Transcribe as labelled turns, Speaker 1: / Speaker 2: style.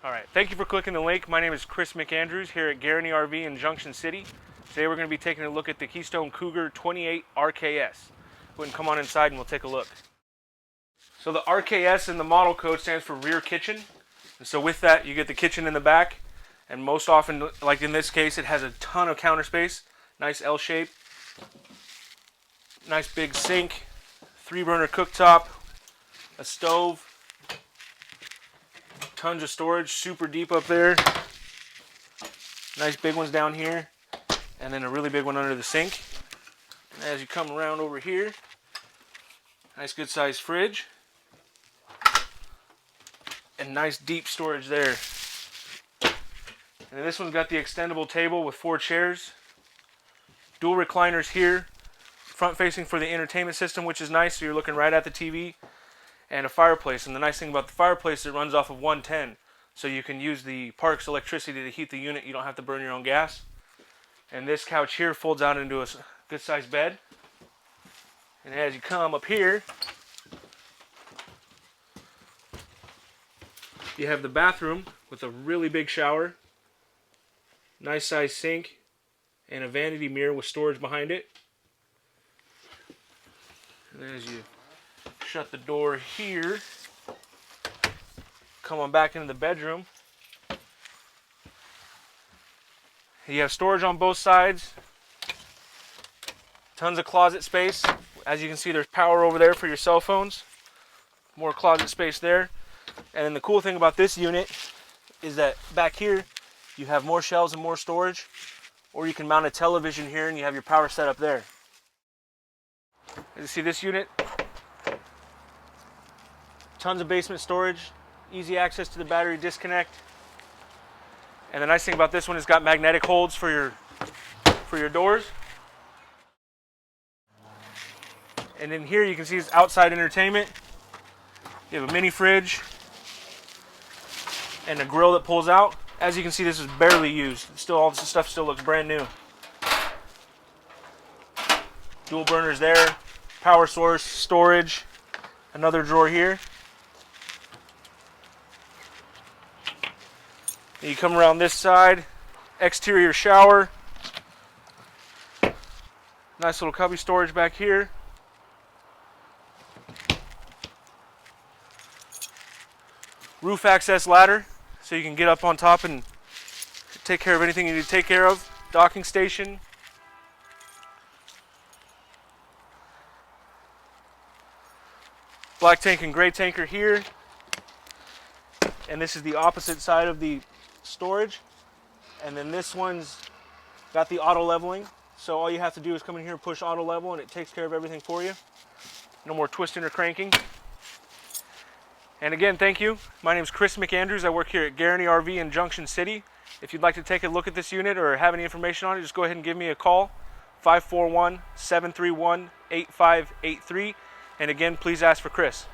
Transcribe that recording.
Speaker 1: Alright, thank you for clicking the link. My name is Chris McAndrews here at Guaranty RV in Junction City. Today we're going to be taking a look at the Keystone Cougar 28 RKS. Go ahead and come on inside and we'll take a look. So the RKS in the model code stands for rear kitchen. And so with that you get the kitchen in the back, and most often, like in this case, it has a ton of counter space. Nice L shape. Nice big sink, 3-burner cooktop, a stove. Tons of storage, super deep up there. Nice big ones down here, and then a really big one under the sink. And as you come around over here, nice good sized fridge, and nice deep storage there. And then this one's got the extendable table with 4 chairs, dual recliners here, front facing for the entertainment system, which is nice, so you're looking right at the TV. And a fireplace, and the nice thing about the fireplace is it runs off of 110, so you can use the park's electricity to heat the unit. You don't have to burn your own gas. And this couch here folds out into a good sized bed. And as you come up here, you have the bathroom with a really big shower, nice sized sink, and a vanity mirror with storage behind it. And as you shut the door here, come on back into the bedroom. You have storage on both sides, tons of closet space. As you can see, there's power over there for your cell phones, more closet space there. And then the cool thing about this unit is that back here you have more shelves and more storage, or you can mount a television here and you have your power set up there. As you see, this unit, tons of basement storage, easy access to the battery disconnect. And the nice thing about this one is it's got magnetic holds for your doors. And in here you can see it's outside entertainment. You have a mini fridge and a grill that pulls out. As you can see, this is barely used. Still, all this stuff still looks brand new. Dual burners there, power source, storage, another drawer here. You come around this side, exterior shower, nice little cubby storage back here. Roof access ladder, so you can get up on top and take care of anything you need to take care of. Docking station. Black tank and gray tanker here. And this is the opposite side of the storage, and then this one's got the auto leveling, so all you have to do is come in here and push auto level and it takes care of everything for you. No more twisting or cranking. And again, thank you. My name is Chris McAndrews. I work here at Guaranty RV in Junction City. If you'd like to take a look at this unit or have any information on it, just go ahead and give me a call, 541-731-8583. And again, please ask for Chris.